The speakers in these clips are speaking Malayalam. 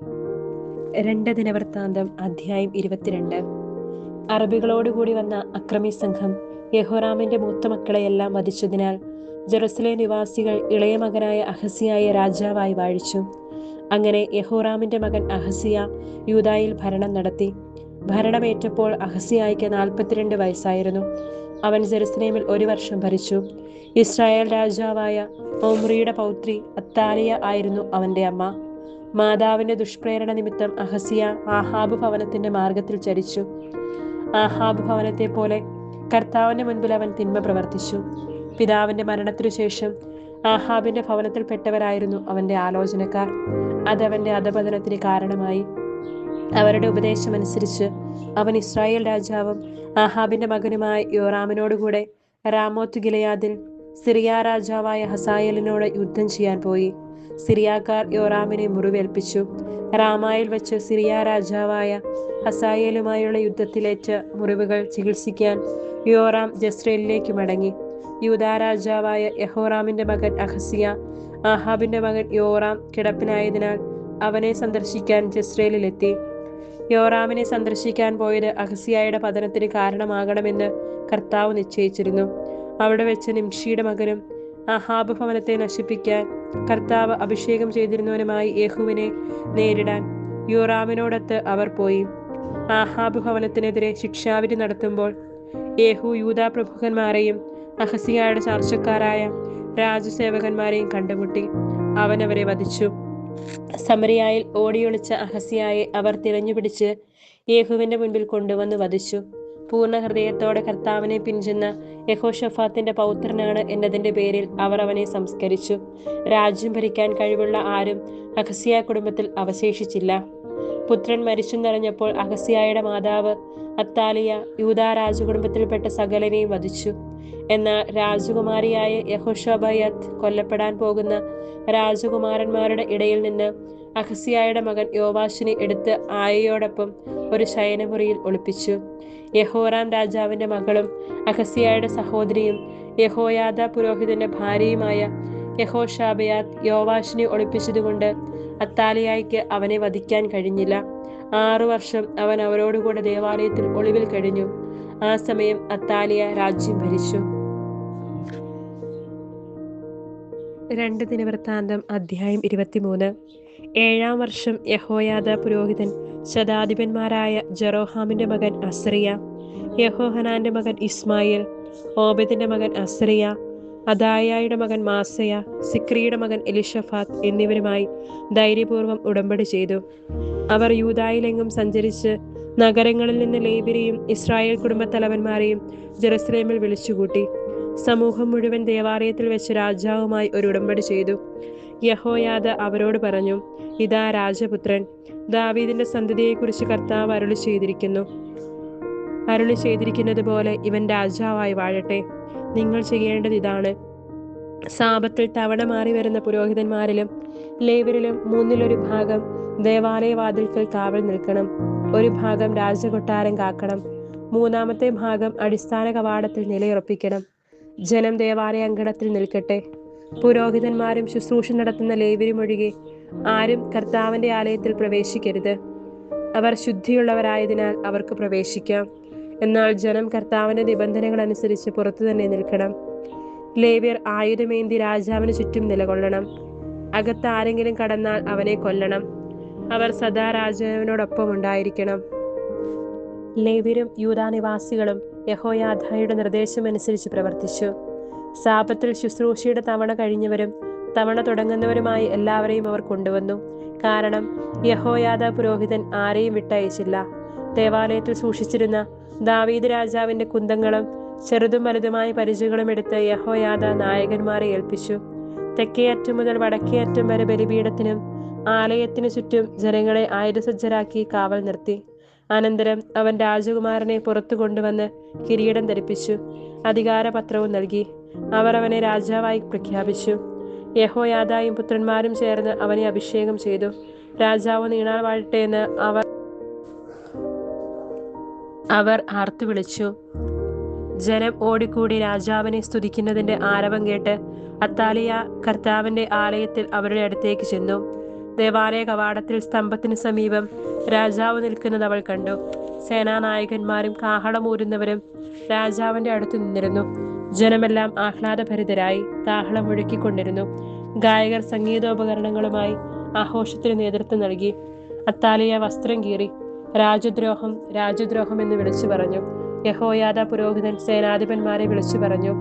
2 ദിനവൃത്താന്തം അധ്യായം 22. അറബികളോടുകൂടി വന്ന അക്രമി സംഘം യെഹോറാമിന്റെ മൂത്ത മക്കളെയെല്ലാം വധിച്ചതിനാൽ ജെറുസലേം നിവാസികൾ ഇളയ മകനായ അഹസിയായെ രാജാവായി വാഴിച്ചു. അങ്ങനെ യെഹോറാമിന്റെ മകൻ അഹസിയ യൂദായിൽ ഭരണം നടത്തി. ഭരണമേറ്റപ്പോൾ അഹസിയായ്ക്ക് 42 വയസ്സായിരുന്നു. അവൻ ജെറുസലേമിൽ 1 വർഷം ഭരിച്ചു. ഇസ്രായേൽ രാജാവായ ഒമ്രിയുടെ പൗത്രി അത്താലിയ ആയിരുന്നു അവന്റെ അമ്മ. മാതാവിന്റെ ദുഷ്പ്രേരണ നിമിത്തം അഹസിയ ആഹാബ് ഭവനത്തിന്റെ മാർഗത്തിൽ ചരിച്ചു. ആഹാബ് ഭവനത്തെ പോലെ കർത്താവിന്റെ മുൻപിൽ അവൻ തിന്മ പ്രവർത്തിച്ചു. പിതാവിന്റെ മരണത്തിനു ശേഷം ആഹാബിന്റെ ഭവനത്തിൽപ്പെട്ടവരായിരുന്നു അവന്റെ ആലോചനക്കാർ. അതവന്റെ അധപതനത്തിന് കാരണമായി. അവരുടെ ഉപദേശമനുസരിച്ച് അവൻ ഇസ്രായേൽ രാജാവും ആഹാബിന്റെ മകനുമായ യോറാമിനോടുകൂടെ റാമോത്ത് ഗിലെയാദിൽ സിറിയ രാജാവായ ഹസായേലിനോട് യുദ്ധം ചെയ്യാൻ പോയി. സിറിയാക്കാർ യോറാമിനെ മുറിവേൽപ്പിച്ചു. റാമായിൽ വെച്ച് സിറിയ രാജാവായ ഹസായേലുമായുള്ള യുദ്ധത്തിലേറ്റ മുറിവുകൾ ചികിത്സിക്കാൻ യോറാം ജസ്രേലിലേക്ക് മടങ്ങി. യൂദാ രാജാവായ യഹോറാമിന്റെ മകൻ അഹസിയ ആഹാബിന്റെ മകൻ യോറാം കിടപ്പിലായതിനാൽ അവനെ സന്ദർശിക്കാൻ ജസ്രേലിലെത്തി. യോറാമിനെ സന്ദർശിക്കാൻ പോയത് അഹസിയായുടെ പതനത്തിന് കാരണമാകണമെന്ന് കർത്താവ് നിശ്ചയിച്ചിരുന്നു. അവിടെ വെച്ച് നിംഷിയുടെ മകനും ആഹാബ് ഭവനത്തെ നശിപ്പിക്കാൻ കർത്താവ് അഭിഷേകം ചെയ്തിരുന്നവനുമായി യേഹുവിനെ നേരിടാൻ യോറാമിനോടൊത്ത് അവർ പോയി. ആഹാബ് ഭവനത്തിനെതിരെ ശിക്ഷാവിധി നടത്തുമ്പോൾ യേഹു യൂദാ പ്രഭുക്കന്മാരെയും അഹസിയായുടെ ചാർച്ചക്കാരായ രാജസേവകന്മാരെയും കണ്ടുമുട്ടി. അവൻ അവരെ വധിച്ചു. സമരിയായിൽ ഓടിയൊളിച്ച അഹസിയായെ അവർ തിരഞ്ഞുപിടിച്ച് യേഹുവിന്റെ മുൻപിൽ കൊണ്ടുവന്ന് വധിച്ചു. പൂർണ്ണ ഹൃദയത്തോടെ കർത്താവിനെ പിൻചെന്ന യഹോശഫാത്തിന്റെ പൗത്രനാണ് എന്നതിന്റെ പേരിൽ അവർ അവനെ സംസ്കരിച്ചു. രാജ്യം ഭരിക്കാൻ കഴിവുള്ള ആരും അഹസിയ കുടുംബത്തിൽ അവശേഷിച്ചില്ല. പുത്രൻ മരിച്ചെന്നറിഞ്ഞപ്പോൾ അഹസിയായുടെ മാതാവ് അത്താലിയ യൂദാ രാജകുടുംബത്തിൽപ്പെട്ട സകലനെയും വധിച്ചു. എന്നാൽ രാജകുമാരിയായ യഹോശബയത്ത് കൊല്ലപ്പെടാൻ പോകുന്ന രാജകുമാരന്മാരുടെ ഇടയിൽ നിന്ന് അഹസിയായുടെ മകൻ യോവാശിനെ എടുത്ത് ആയയോടൊപ്പം ഒരു ശയനമുറിയിൽ ഒളിപ്പിച്ചു. യഹോറാം രാജാവിന്റെ മകളും അഹസിയായുടെ സഹോദരിയും യഹോയാദ പുരോഹിതന്റെ ഭാര്യയുമായ യഹോശബയാത്ത് യോവാശിനെ ഒളിപ്പിച്ചതുകൊണ്ട് അത്താലിയായ്ക്ക് അവനെ വധിക്കാൻ കഴിഞ്ഞില്ല. 6 വർഷം അവൻ അവരോടുകൂടെ ദേവാലയത്തിൽ ഒളിവിൽ കഴിഞ്ഞു. ആ സമയം അത്താലിയ രാജ്യം ഭരിച്ചു. 2 ദിനവൃത്താന്തം അധ്യായം 23. 7-ാം വർഷം യഹോയാദ പുരോഹിതൻ ശതാധിപന്മാരായ ജെറോഹാമിന്റെ മകൻ അസറിയ, യഹോഹനാന്റെ മകൻ ഇസ്മായേൽ, ഓബദിന്റെ മകൻ അസറിയ, അദായയുടെ മകൻ മാസയ, സിക്രിയുടെ മകൻ എലിഷഫാത്ത് എന്നിവരുമായി ധൈര്യപൂർവ്വം ഉടമ്പടി ചെയ്തു. അവർ യൂദായിലെങ്ങും സഞ്ചരിച്ച് നഗരങ്ങളിൽ നിന്ന് ലേവ്യരെയും ഇസ്രായേൽ കുടുംബത്തലവന്മാരെയും ജെറുസലേമിൽ വിളിച്ചുകൂട്ടി. സമൂഹം മുഴുവൻ ദേവാലയത്തിൽ വെച്ച് രാജാവുമായി ഒരു ഉടമ്പടി ചെയ്തു. യഹോയാദ അവരോട് പറഞ്ഞു, ഇതാ രാജപുത്രൻ, ദാവീദിന്റെ സന്തതിയെക്കുറിച്ച് കർത്താവ് അരുളി ചെയ്തിരിക്കുന്നത് പോലെ ഇവൻ രാജാവായി വാഴട്ടെ. നിങ്ങൾ ചെയ്യേണ്ടത് ഇതാണ്: സാപത്തിൽ തവണ മാറി വരുന്ന പുരോഹിതന്മാരിലും ലേവ്യരിലും 1/3 ഭാഗം ദേവാലയ വാതിൽക്കൽ കാവൽ നിൽക്കണം. 1 ഭാഗം രാജകൊട്ടാരം കാക്കണം. 3-ാമത്തെ ഭാഗം അടിസ്ഥാന കവാടത്തിൽ നിലയുറപ്പിക്കണം. ജനം ദേവാലയ അങ്കണത്തിൽ നിൽക്കട്ടെ. പുരോഹിതന്മാരും ശുശ്രൂഷ നടത്തുന്ന ലേവ്യരുമൊഴികെ ആരും കർത്താവിന്റെ ആലയത്തിൽ പ്രവേശിക്കരുത്. അവർ ശുദ്ധിയുള്ളവരായതിനാൽ അവർക്ക് പ്രവേശിക്കാം. എന്നാൽ ജനം കർത്താവിന്റെ നിബന്ധനകൾ അനുസരിച്ച് പുറത്തു തന്നെ നിൽക്കണം. ലേവ്യർ ആയുധമേന്തി രാജാവിന് ചുറ്റും നിലകൊള്ളണം. അകത്ത് ആരെങ്കിലും കടന്നാൽ അവനെ കൊല്ലണം. അവർ സദാ രാജാവിനോടൊപ്പം ഉണ്ടായിരിക്കണം. ലേവ്യരും യൂദാ നിവാസികളും യഹോയാദയുടെ നിർദ്ദേശമനുസരിച്ച് പ്രവർത്തിച്ചു. സാപത്തിൽ ശുശ്രൂഷയുടെ തവണ കഴിഞ്ഞവരും തവണ തുടങ്ങുന്നവരുമായി എല്ലാവരെയും അവർ കൊണ്ടുവന്നു. കാരണം യഹോയാദ പുരോഹിതൻ ആരെയും വിട്ടയച്ചില്ല. ദേവാലയത്തിൽ സൂക്ഷിച്ചിരുന്ന ദാവീദ് രാജാവിന്റെ കുന്തങ്ങളും ചെറുതും വലുതുമായ പരിചകളും എടുത്ത് യഹോയാദ നായകന്മാരെ ഏൽപ്പിച്ചു. തെക്കേ അറ്റം മുതൽ വടക്കേ അറ്റം വരെ ബലിപീഠത്തിനും ആലയത്തിനു ചുറ്റും ജനങ്ങളെ ആയുധസജ്ജരാക്കി കാവൽ നിർത്തി. അനന്തരം അവൻ രാജകുമാരനെ പുറത്തു കൊണ്ടുവന്ന് കിരീടം ധരിപ്പിച്ചു. അധികാരപത്രവും നൽകി. അവർ അവനെ രാജാവായി പ്രഖ്യാപിച്ചു. യഹോയാദയും പുത്രന്മാരും ചേർന്ന് അവനെ അഭിഷേകം ചെയ്തു. രാജാവ് നീണാൾ വാഴട്ടെ എന്ന് അവർ ആർത്തു വിളിച്ചു. ജനം ഓടിക്കൂടി രാജാവിനെ സ്തുതിക്കുന്നതിന്റെ ആരവം കേട്ട് അത്താലിയ കർത്താവിന്റെ ആലയത്തിൽ അവരുടെ അടുത്തേക്ക് ചെന്നു. ദേവാലയ കവാടത്തിൽ സ്തംഭത്തിന് സമീപം രാജാവ് നിൽക്കുന്നത് അവൾ കണ്ടു. സേനാനായകന്മാരും കാഹളമൂരുന്നവരും രാജാവിന്റെ അടുത്ത് നിന്നിരുന്നു. ജനമെല്ലാം ആഹ്ലാദഭരിതരായി കാഹളം മുഴക്കിക്കൊണ്ടിരുന്നു. ഗായകർ സംഗീതോപകരണങ്ങളുമായി ആഘോഷത്തിന് നേതൃത്വം നൽകി. അത്താലിയ വസ്ത്രം കീറി രാജദ്രോഹം, രാജദ്രോഹം എന്ന് വിളിച്ചു പറഞ്ഞു. യഹോയാദ പുരോഹിതൻ സേനാധിപന്മാരെ വിളിച്ചു പറഞ്ഞു,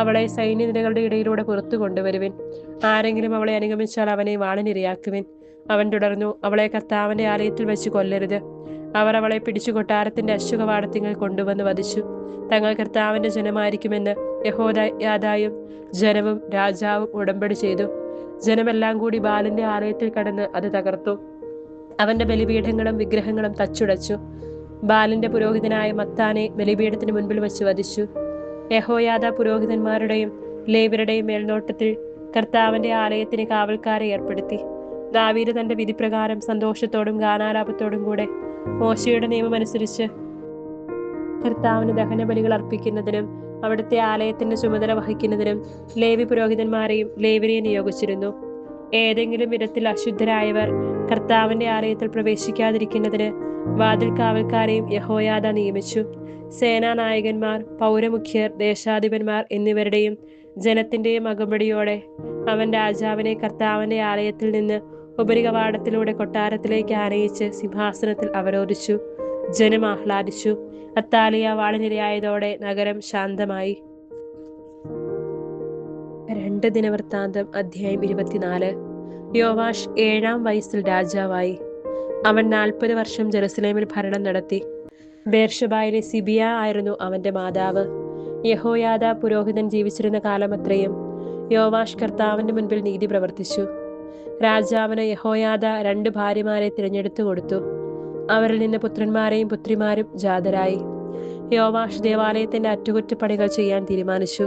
അവളെ സൈന്യനിരകളുടെ ഇടയിലൂടെ പുറത്തു കൊണ്ടുവരുവിൻ. ആരെങ്കിലും അവളെ അനുഗമിച്ചാൽ അവനെ വാളിനിരയാക്കുവിൻ. അവൻ തുടർന്നു, അവളെ കർത്താവിന്റെ ആലയത്തിൽ വെച്ച് കൊല്ലരുത്. അവർ അവളെ പിടിച്ചു കൊട്ടാരത്തിന്റെ അശ്വകവാടത്തിങ്ങൾ കൊണ്ടുവന്ന് വധിച്ചു. തങ്ങൾ കർത്താവിന്റെ ജനമായിരിക്കുമെന്ന് യഹോയാദായും ജനവും രാജാവും ഉടമ്പടി ചെയ്തു. ജനമെല്ലാം കൂടി ബാലിന്റെ ആലയത്തിൽ കടന്ന് അത് തകർത്തു. അവന്റെ ബലിപീഠങ്ങളും വിഗ്രഹങ്ങളും തച്ചുടച്ചു. ബാലിന്റെ പുരോഹിതനായ മത്താനെ ബലിപീഠത്തിന് മുൻപിൽ വെച്ച് വധിച്ചു. യഹോയാദ പുരോഹിതന്മാരുടെയും ലേവ്യരുടെയും മേൽനോട്ടത്തിൽ കർത്താവിന്റെ ആലയത്തിന് കാവൽക്കാരെ ഏർപ്പെടുത്തി. ദാവീദ് തന്റെ വിധിപ്രകാരം സന്തോഷത്തോടും ഗാനാലാപത്തോടും കൂടെ മോശയുടെ നിയമമനുസരിച്ച് കർത്താവിന് ദഹനബലികൾ അർപ്പിക്കുന്നതിനും അവിടുത്തെ ആലയത്തിന്റെ ചുമതല വഹിക്കുന്നതിനും ലേവി പുരോഹിതന്മാരെയും ലേവ്യരെയും നിയോഗിച്ചിരുന്നു. ഏതെങ്കിലും വിധത്തിൽ അശുദ്ധരായവർ കർത്താവിന്റെ ആലയത്തിൽ പ്രവേശിക്കാതിരിക്കുന്നതിന് വാതിൽ കാവൽക്കാരെയും യഹോയാദ നിയമിച്ചു. സേനാനായകന്മാർ, പൗരമുഖ്യർ, ദേശാധിപന്മാർ എന്നിവരുടെയും ജനത്തിന്റെയും അകമ്പടിയോടെ അവൻ രാജാവിനെ കർത്താവിന്റെ ആലയത്തിൽ നിന്ന് ഉപരികവാടത്തിലൂടെ കൊട്ടാരത്തിലേക്ക് ആനയിച്ച് സിംഹാസനത്തിൽ അവരോധിച്ചു. ജനം ആഹ്ലാദിച്ചു. അത്താലിയ വാളിനിരയായതോടെ നഗരം ശാന്തമായി. 2 ദിനവൃത്താന്തം അധ്യായം 24. യോവാഷ് 7-ാം വയസ്സിൽ രാജാവായി. അവൻ 40 വർഷം ജെറുസലേമിൽ ഭരണം നടത്തി. ബേർഷബായിലെ സിബിയ ആയിരുന്നു അവന്റെ മാതാവ്. യഹോയാദ പുരോഹിതൻ ജീവിച്ചിരുന്ന കാലമത്രയും യോവാഷ് കർത്താവിന്റെ മുൻപിൽ നീതി പ്രവർത്തിച്ചു. രാജാവിന് യഹോയാദ 2 ഭാര്യമാരെ തിരഞ്ഞെടുത്തു കൊടുത്തു. അവരിൽ നിന്ന് പുത്രന്മാരെയും പുത്രിമാരും ജാതരായി. യോവാഷ് ദേവാലയത്തിന്റെ അറ്റകുറ്റപ്പണികൾ ചെയ്യാൻ തീരുമാനിച്ചു.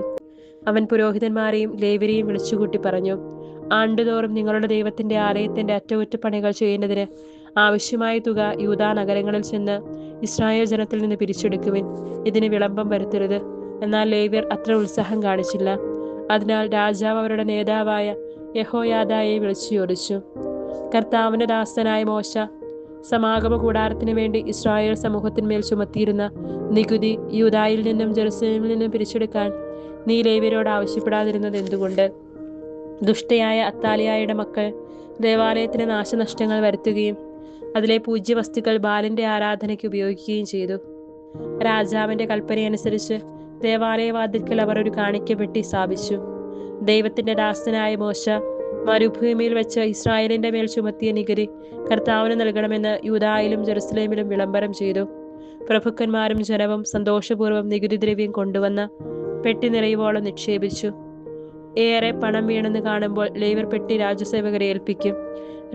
അവൻ പുരോഹിതന്മാരെയും ലേവ്യരെയും വിളിച്ചുകൂട്ടി പറഞ്ഞു, ആണ്ടുതോറും നിങ്ങളുടെ ദൈവത്തിന്റെ ആലയത്തിന്റെ അറ്റകുറ്റപ്പണികൾ ചെയ്യുന്നതിന് ആവശ്യമായ തുക യൂദാ നഗരങ്ങളിൽ ചെന്ന് ഇസ്രായേൽ ജനത്തിൽ നിന്ന് പിരിച്ചെടുക്കുവിൻ. ഇതിന് വിളംബം വരുത്തരുത്. എന്നാൽ ലേവ്യർ അത്ര ഉത്സാഹം കാണിച്ചില്ല. അതിനാൽ രാജാവ് അവരുടെ നേതാവായ യഹോയാദായെ വിളിച്ചു ചോദിച്ചു. കർത്താവിന്റെ ദാസനായ മോശ സമാഗമ കൂടാരത്തിന് വേണ്ടി ഇസ്രായേൽ സമൂഹത്തിന്മേൽ ചുമത്തിയിരുന്ന നികുതി യൂദായിൽ നിന്നും ജെറുസലേമിൽ നിന്നും പിരിച്ചെടുക്കാൻ നീ ലേവ്യരോട് ആവശ്യപ്പെടാതിരുന്നത് എന്തുകൊണ്ട്? ദുഷ്ടയായ അത്താലിയായുടെ മക്കൾ ദേവാലയത്തിന് നാശനഷ്ടങ്ങൾ വരുത്തുകയും അതിലെ പൂജ്യവസ്തുക്കൾ ബാലിന്റെ ആരാധനയ്ക്ക് ഉപയോഗിക്കുകയും ചെയ്തു. രാജാവിന്റെ കൽപ്പനയനുസരിച്ച് ദേവാലയവാതിൽക്കൽ അവർ ഒരു കാണിക്കപ്പെട്ടി സ്ഥാപിച്ചു. ദൈവത്തിന്റെ ദാസനായ മോശ മരുഭൂമിയിൽ വെച്ച് ഇസ്രായേലിന്റെ മേൽ ചുമത്തിയ നികുതി കർത്താവിന് നൽകണമെന്ന് യൂദായിലും ജെറുസലേമിലും വിളംബരം ചെയ്തു. പ്രഭുക്കന്മാരും ജനവും സന്തോഷപൂർവ്വം നികുതി ദ്രവ്യം കൊണ്ടുവന്ന പെട്ടി നിറയുവോളം നിക്ഷേപിച്ചു. ഏറെ പണം വീണെന്ന് കാണുമ്പോൾ ലേവ്യർ പെട്ടി രാജസേവകരെ ഏൽപ്പിക്കും.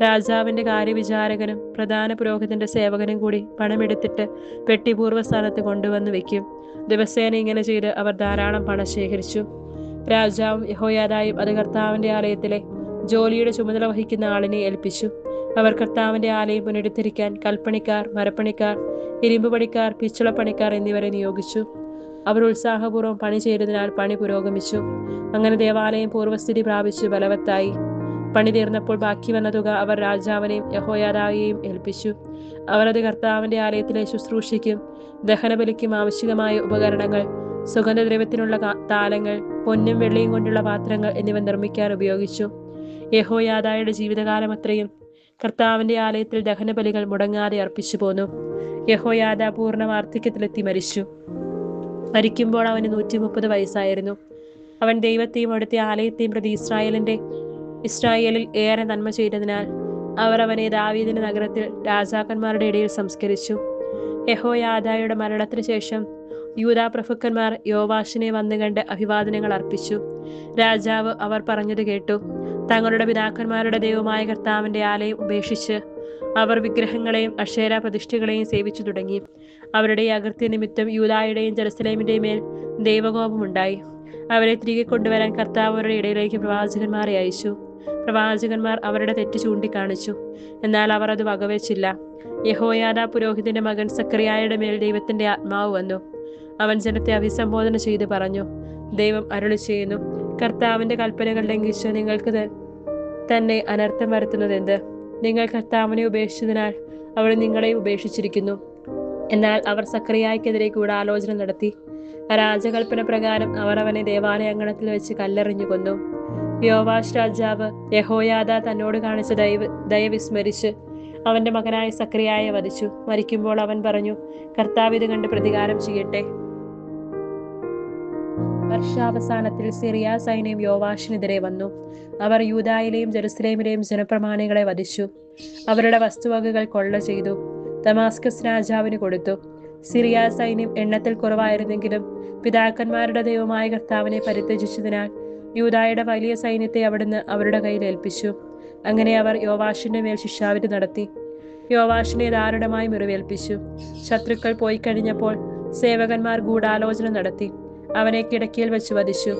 രാജാവിന്റെ കാര്യവിചാരകനും പ്രധാന പുരോഹിതന്റെ സേവകനും കൂടി പണമെടുത്തിട്ട് പെട്ടി പൂർവ്വസ്ഥാനത്ത് കൊണ്ടുവന്ന് വെക്കും. ദിവസേന ഇങ്ങനെ ചെയ്ത് അവർ ധാരാളം പണം ശേഖരിച്ചു. രാജാവും യഹോയാദായും അത് കർത്താവിന്റെ ആലയത്തിലെ ജോലിയുടെ ചുമതല വഹിക്കുന്ന ആളിനെ ഏൽപ്പിച്ചു. അവർ കർത്താവിന്റെ ആലയം പുനരുദ്ധരിക്കാൻ കൽപ്പണിക്കാർ, മരപ്പണിക്കാർ, ഇരുമ്പുപണിക്കാർ, പിച്ചളപ്പണിക്കാർ എന്നിവരെ നിയോഗിച്ചു. അവർ ഉത്സാഹപൂർവ്വം പണി ചെയ്തതിനാൽ പണി പുരോഗമിച്ചു. അങ്ങനെ ദേവാലയം പൂർവ്വസ്ഥിതി പ്രാപിച്ചു ബലവത്തായി. പണി തീർന്നപ്പോൾ ബാക്കി വന്ന തുക അവർ രാജാവിനെയും യഹോയാദായെയും ഏൽപ്പിച്ചു. അവർ അത് കർത്താവിന്റെ ആലയത്തിലെ ശുശ്രൂഷയ്ക്കും ദഹനബലിക്കും ആവശ്യമായ ഉപകരണങ്ങൾ, സുഗന്ധദ്രവ്യത്തിനുള്ള താലങ്ങൾ, പൊന്നും വെള്ളിയും കൊണ്ടുള്ള പാത്രങ്ങൾ എന്നിവ നിർമ്മിക്കാൻ ഉപയോഗിച്ചു. യഹോയാദായുടെ ജീവിതകാലം അത്രയും കർത്താവിന്റെ ആലയത്തിൽ ദഹനബലികൾ മുടങ്ങാതെ അർപ്പിച്ചു പോന്നു. യഹോയാദ പൂർണ്ണ വാർദ്ധക്യത്തിലെത്തി മരിച്ചു. മരിക്കുമ്പോൾ അവന് 130 വയസ്സായിരുന്നു. അവൻ ദൈവത്തെയും അവിടുത്തെ ആലയത്തെയും പ്രതി ഇസ്രായേലിൽ ഏറെ നന്മ ചെയ്തതിനാൽ അവർ അവനെ ദാവീദിന്റെ നഗരത്തിൽ രാജാക്കന്മാരുടെ ഇടയിൽ സംസ്കരിച്ചു. യഹോയാദായുടെ മരണത്തിന് ശേഷം യൂദാ പ്രഭുക്കന്മാർ യോവാഷിനെ വന്നു കണ്ട് അഭിവാദനങ്ങൾ അർപ്പിച്ചു. രാജാവ് അവർ പറഞ്ഞത് കേട്ടു. തങ്ങളുടെ പിതാക്കന്മാരുടെ ദൈവമായ കർത്താവിന്റെ ആലയം ഉപേക്ഷിച്ച് അവർ വിഗ്രഹങ്ങളെയും അക്ഷേര പ്രതിഷ്ഠകളെയും സേവിച്ചു തുടങ്ങി. അവരുടെ അകൃത്യ നിമിത്തം യൂദായുടെയും ജെറുസലേമിന്റെയും മേൽ ദൈവകോപമുണ്ടായി. അവരെ തിരികെ കൊണ്ടുവരാൻ കർത്താവ് അവരുടെ ഇടയിലേക്ക് പ്രവാചകന്മാരെ അയച്ചു. പ്രവാചകന്മാർ അവരുടെ തെറ്റ് ചൂണ്ടിക്കാണിച്ചു. എന്നാൽ അവർ അത് വകവെച്ചില്ല. യഹോയാദാ പുരോഹിതന്റെ മകൻ സക്കറിയായുടെ മേൽ ദൈവത്തിന്റെ ആത്മാവ് വന്നു. അവൻ ജനത്തെ അഭിസംബോധന ചെയ്ത് പറഞ്ഞു, ദൈവം അരുളി ചെയ്യുന്നു, കർത്താവിന്റെ കൽപ്പനകൾ ലംഘിച്ച് നിങ്ങൾക്ക് തന്നെ അനർത്ഥം വരുത്തുന്നത് എന്ത്? നിങ്ങൾ കർത്താവിനെ ഉപേക്ഷിച്ചതിനാൽ അവൾ നിങ്ങളെ ഉപേക്ഷിച്ചിരിക്കുന്നു. എന്നാൽ അവർ സക്രിയായ്ക്കെതിരെ ഗൂഢാലോചന നടത്തി. രാജകൽപ്പന പ്രകാരം അവർ അവനെ ദേവാലയാങ്കണത്തിൽ വെച്ച് കല്ലെറിഞ്ഞു കൊന്നു. യോവാഷ് രാജാവ് യഹോയാദ തന്നോട് കാണിച്ച ദയ വിസ്മരിച്ച് അവന്റെ മകനായ സക്രിയായെ വധിച്ചു. മരിക്കുമ്പോൾ അവൻ പറഞ്ഞു, കർത്താവ് ഇത് കണ്ട് പ്രതികാരം ചെയ്യട്ടെ. വർഷാവസാനത്തിൽ സിറിയ സൈന്യം യോവാഷിനെതിരെ വന്നു. അവർ യൂദായിലെയും ജെറുസലേമിലെയും ജനപ്രമാണികളെ വധിച്ചു. അവരുടെ വസ്തുവകകൾ കൊള്ള ചെയ്തു ദമാസ്കസ് രാജാവിന് കൊടുത്തു. സിറിയ സൈന്യം എണ്ണത്തിൽ കുറവായിരുന്നെങ്കിലും പിതാക്കന്മാരുടെ ദൈവമായ കർത്താവിനെ പരിത്യജിച്ചതിനാൽ യൂദായുടെ വലിയ സൈന്യത്തെ അവിടുന്ന് അവരുടെ കയ്യിൽ ഏൽപ്പിച്ചു. അങ്ങനെ അവർ യോവാഷിന്റെ മേൽ ശിക്ഷാവിധി നടത്തി. യോവാഷിനെ ദാരുണമായി മുറിവേൽപ്പിച്ചു. ശത്രുക്കൾ പോയി കഴിഞ്ഞപ്പോൾ സേവകന്മാർ ഗൂഢാലോചന നടത്തി അവനെ കിടക്കയിൽ വെച്ച് വധിച്ചു.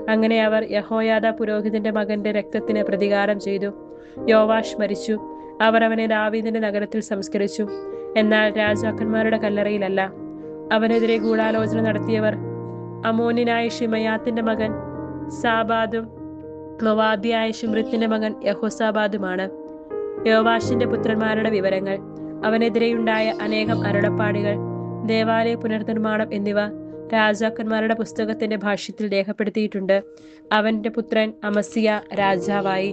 അങ്ങനെ അവർ യഹോയാദ പുരോഹിതന്റെ മകന്റെ രക്തത്തിന് പ്രതികാരം ചെയ്തു. യോവാഷ് മരിച്ചു. അവർ അവനെ ദാവീദിന്റെ നഗരത്തിൽ സംസ്കരിച്ചു, എന്നാൽ രാജാക്കന്മാരുടെ കല്ലറയിലല്ല. അവനെതിരെ ഗൂഢാലോചന നടത്തിയവർ അമോന്യനായ ഷിമയാത്തിന്റെ മകൻ സാബാദും മൊവാബിയായ ഷിമ്രിത്തിന്റെ മകൻ യഹോസാബാദുമാണ്. യോവാഷിന്റെ പുത്രന്മാരുടെ വിവരങ്ങൾ: അവനെതിരെയുണ്ടായ അനേകം അരുളപ്പാടുകൾ, ദേവാലയ പുനർനിർമ്മാണം എന്നിവ രാജാക്കന്മാരുടെ പുസ്തകത്തിന്റെ ഭാഷ്യത്തിൽ രേഖപ്പെടുത്തിയിട്ടുണ്ട്. അവന്റെ പുത്രൻ അമസിയ രാജാവായി.